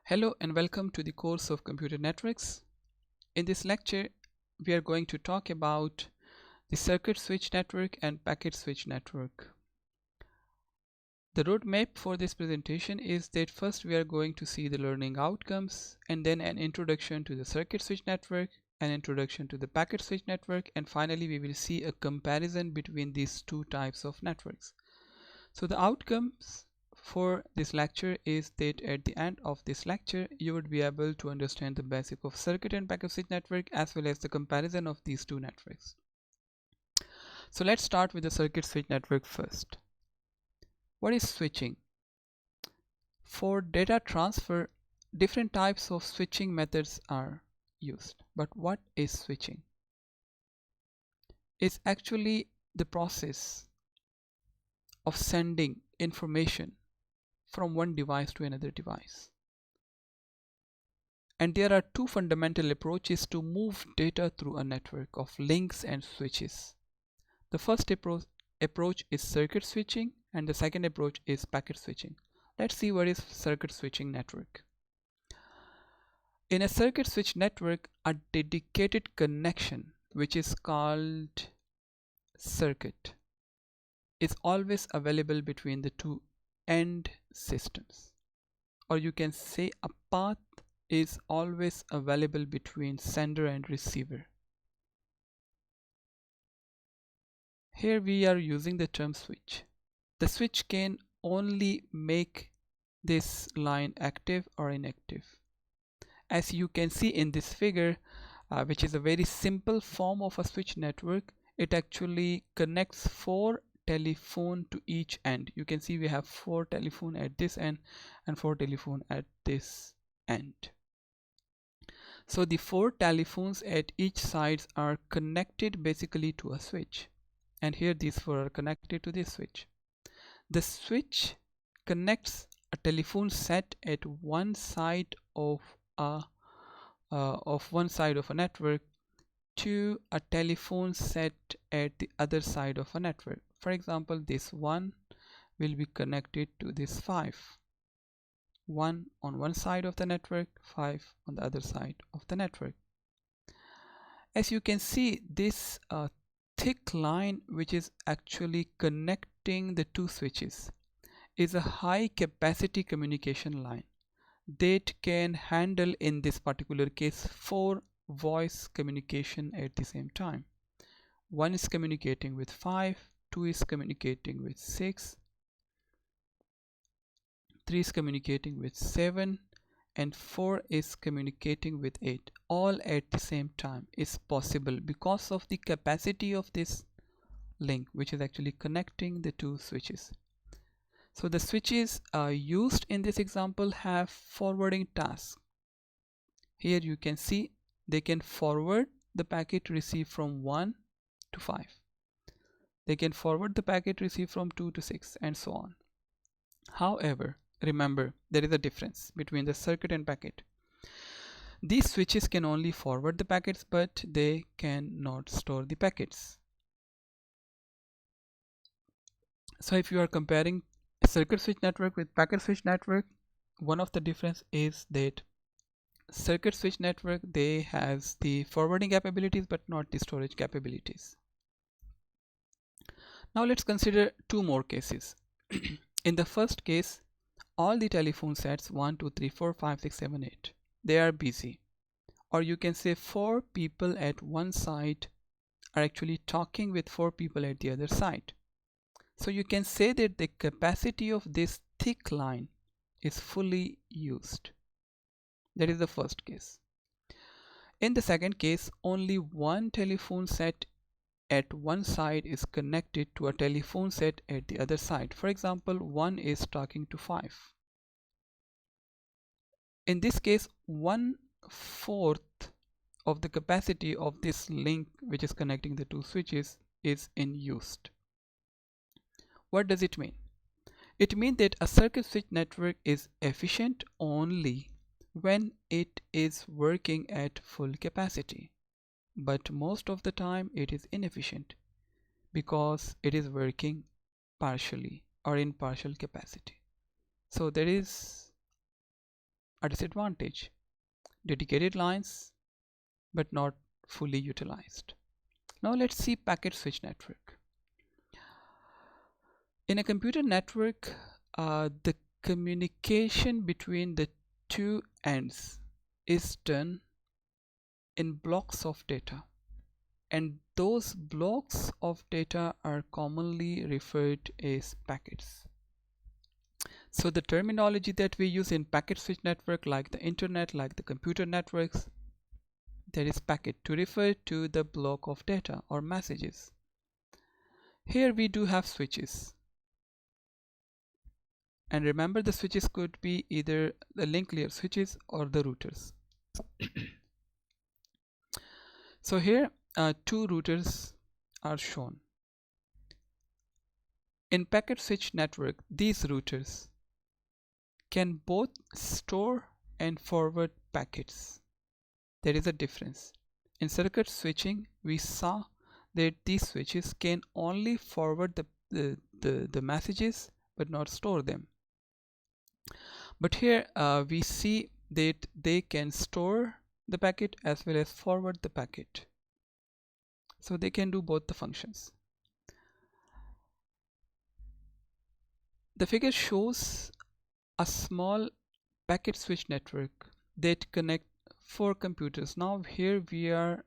Hello and welcome to the course of Computer Networks. In this lecture, we are going to talk about the circuit switch network and packet switch network. The roadmap for this presentation is that first we are going to see the learning outcomes and then an introduction to the circuit switch network, an introduction to the packet switch network, and finally we will see a comparison between these two types of networks. So the outcomes for this lecture is that at the end of this lecture you would be able to understand the basic of circuit and packet switch network as well as the comparison of these two networks. So let's start with the circuit switch network first. What is switching? For data transfer, different types of switching methods are used. But what is switching? It's actually the process of sending information from one device to another device. And there are two fundamental approaches to move data through a network of links and switches. The first approach is circuit switching and the second approach is packet switching. Let's see what is circuit switching network. In a circuit switch network, a dedicated connection, which is called circuit, is always available between the two end systems, or you can say a path is always available between sender and receiver. Here we are using the term switch. The switch can only make this line active or inactive. As you can see in this figure, which is a very simple form of a switch network, it actually connects four telephone to each end. You can see we have four telephone at this end and four telephone at this end. So the four telephones at each sides are connected basically to a switch, and here these four are connected to this switch. The switch connects a telephone set at one side of a network to a telephone set at the other side of a network. For example, this one will be connected to this 5. 1 on one side of the network, 5 on the other side of the network. As you can see, this thick line which is actually connecting the two switches is a high capacity communication line that can handle, in this particular case, 4 voice communication at the same time. 1 is communicating with 5, 2 is communicating with 6, 3 is communicating with 7, and 4 is communicating with 8. All at the same time is possible because of the capacity of this link, which is actually connecting the two switches. So the switches used in this example have forwarding tasks. Here you can see they can forward the packet received from 1 to 5. They can forward the packet received from 2 to 6 and so on. However, remember there is a difference between the circuit and packet. These switches can only forward the packets, but they cannot store the packets. So if you are comparing circuit switch network with packet switch network, one of the difference is that circuit switch network, they has the forwarding capabilities but not the storage capabilities. Now let's consider two more cases. In the first case, all the telephone sets 1 2 3 4 5 6 7 8, they are busy, or you can say 4 people at one side are actually talking with 4 people at the other side. So you can say that the capacity of this thick line is fully used. That is the first case. In the second case, only one telephone set at one side is connected to a telephone set at the other side. For example, 1 is talking to 5. In this case, 1/4 of the capacity of this link which is connecting the two switches is in use. What does it mean? It means that a circuit switch network is efficient only when it is working at full capacity, but most of the time it is inefficient because it is working partially or in partial capacity. So there is a disadvantage. Dedicated lines, but not fully utilized. Now let's see packet switch network. In a computer network, the communication between the two ends is done in blocks of data, and those blocks of data are commonly referred as packets. So the terminology that we use in packet switch network, like the internet, like the computer networks, there is packet to refer to the block of data or messages. Here we do have switches. And remember, the switches could be either the link layer switches or the routers. So here two routers are shown. In packet switch network, these routers can both store and forward packets. There is a difference. In circuit switching, we saw that these switches can only forward the messages but not store them. But here we see that they can store the packet as well as forward the packet. So they can do both the functions. The figure shows a small packet switch network that connect 4 computers. Now here we are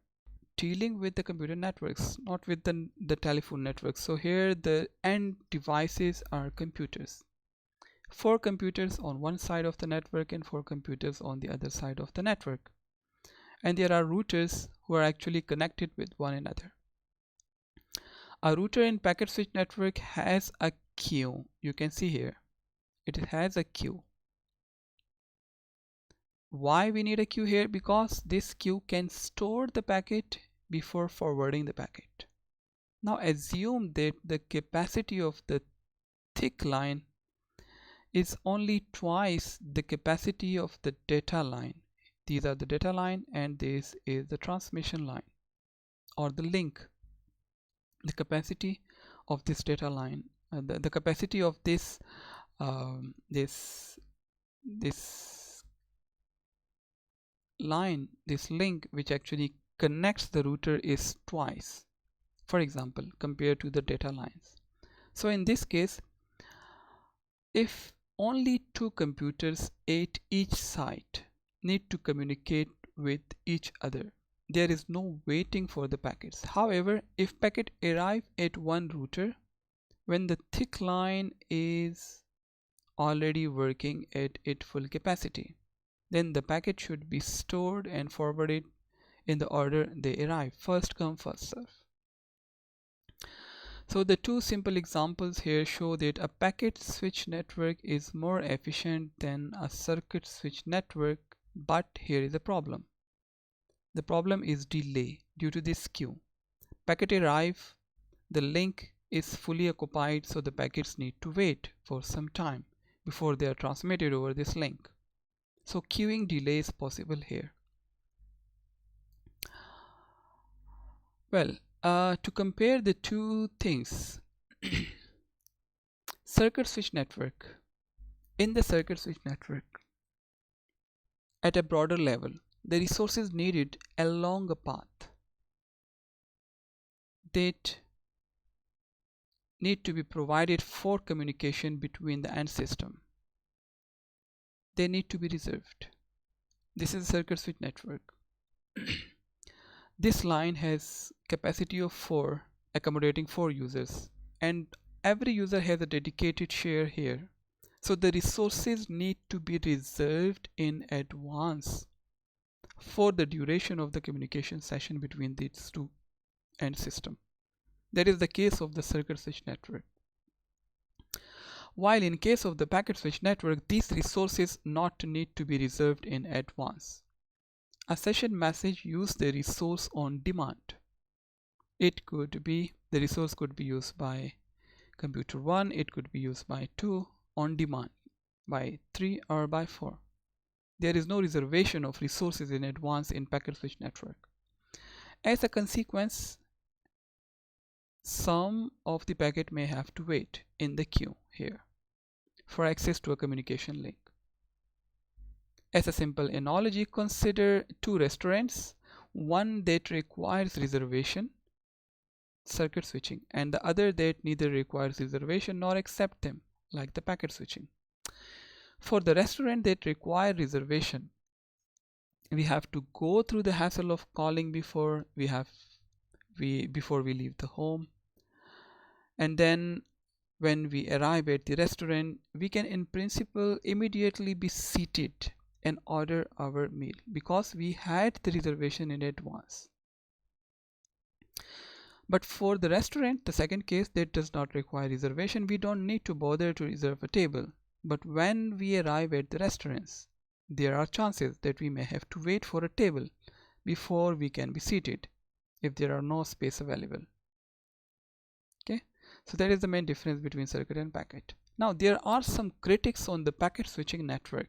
dealing with the computer networks, not with the telephone network. So here the end devices are computers. 4 computers on one side of the network and 4 computers on the other side of the network. And there are routers who are actually connected with one another. A router in packet switch network has a queue. You can see here, it has a queue. Why we need a queue here? Because this queue can store the packet before forwarding the packet. Now assume that the capacity of the thick line is only twice the capacity of the data line. These are the data line and this is the transmission line or the link. The capacity of this data line, the capacity of this line, this link which actually connects the router is twice, for example, compared to the data lines. So in this case, if only 2 computers at each site need to communicate with each other, there is no waiting for the packets. However, if packet arrive at one router when the thick line is already working at its full capacity, then the packet should be stored and forwarded in the order they arrive, first come first serve. So the two simple examples here show that a packet switch network is more efficient than a circuit switch network, but here is a problem. The problem is delay due to this queue. Packet arrive, the link is fully occupied, so the packets need to wait for some time before they are transmitted over this link. So queuing delay is possible here. Well, to compare the two things, circuit switch network. In the circuit switch network, at a broader level, the resources needed along a path that need to be provided for communication between the end system. They need to be reserved. This is a circuit switch network. This line has capacity of 4, accommodating 4 users, and every user has a dedicated share here. So the resources need to be reserved in advance for the duration of the communication session between these two end systems. That is the case of the circuit switch network. While in case of the packet switch network, these resources not need to be reserved in advance. A session message uses the resource on demand. It could be, the resource could be used by computer 1, it could be used by 2, on demand, by 3 or by 4. There is no reservation of resources in advance in packet switch network. As a consequence, some of the packet may have to wait in the queue here for access to a communication link. As a simple analogy, consider two restaurants, one that requires reservation, circuit switching, and the other that neither requires reservation nor accept them, like the packet switching. For the restaurant that require reservation, we have to go through the hassle of calling before we leave the home, and then when we arrive at the restaurant, we can in principle immediately be seated and order our meal because we had the reservation in advance. But for the restaurant, the second case, that does not require reservation, we don't need to bother to reserve a table. But when we arrive at the restaurants, there are chances that we may have to wait for a table before we can be seated if there are no space available. Okay, so that is the main difference between circuit and packet. Now there are some critics on the packet switching network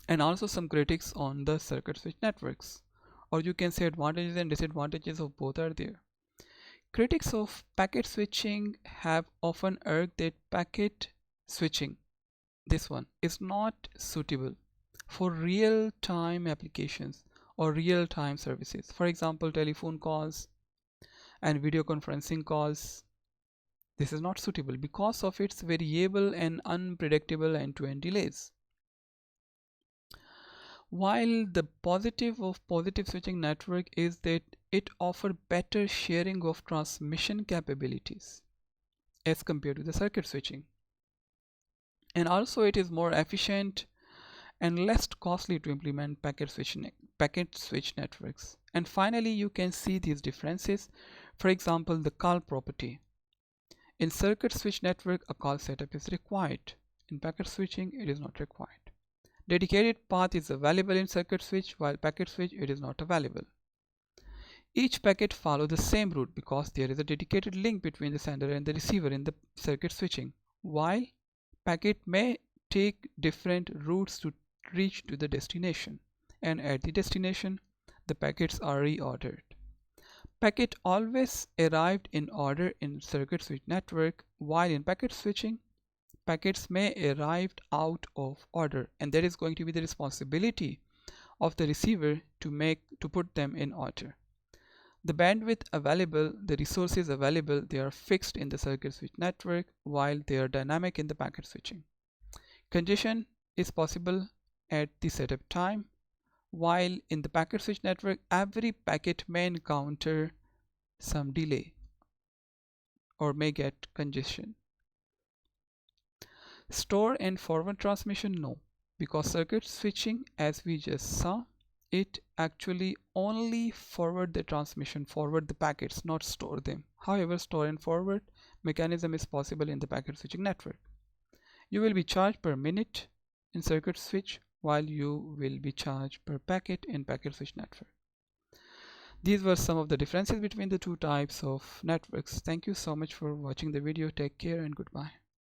and also some critics on the circuit switch networks, or you can say advantages and disadvantages of both are there. Critics of packet switching have often argued that packet switching, this one, is not suitable for real-time applications or real-time services. For example, telephone calls and video conferencing calls. This is not suitable because of its variable and unpredictable end-to-end delays. While the positive of positive switching network is that it offers better sharing of transmission capabilities as compared to the circuit switching, and also it is more efficient and less costly to implement packet switch networks. And finally, you can see these differences. For example, the call property. In circuit switch network, a call setup is required. In packet switching, it is not required. Dedicated path is available in circuit switch, while packet switch it is not available. Each packet follows the same route because there is a dedicated link between the sender and the receiver in the circuit switching, while packet may take different routes to reach to the destination, and at the destination the packets are reordered. Packet always arrived in order in circuit switch network, while in packet switching packets may arrive out of order, and that is going to be the responsibility of the receiver to put them in order. The bandwidth available, the resources available, they are fixed in the circuit switch network while they are dynamic in the packet switching. Congestion is possible at the setup time, while in the packet switch network every packet may encounter some delay or may get congestion. Store and forward transmission, no, because circuit switching, as we just saw, it actually only forward the transmission, forward the packets, not store them. However, store and forward mechanism is possible in the packet switching network. You will be charged per minute in circuit switch, while you will be charged per packet in packet switch network. These were some of the differences between the two types of networks. Thank you so much for watching the video. Take care and goodbye.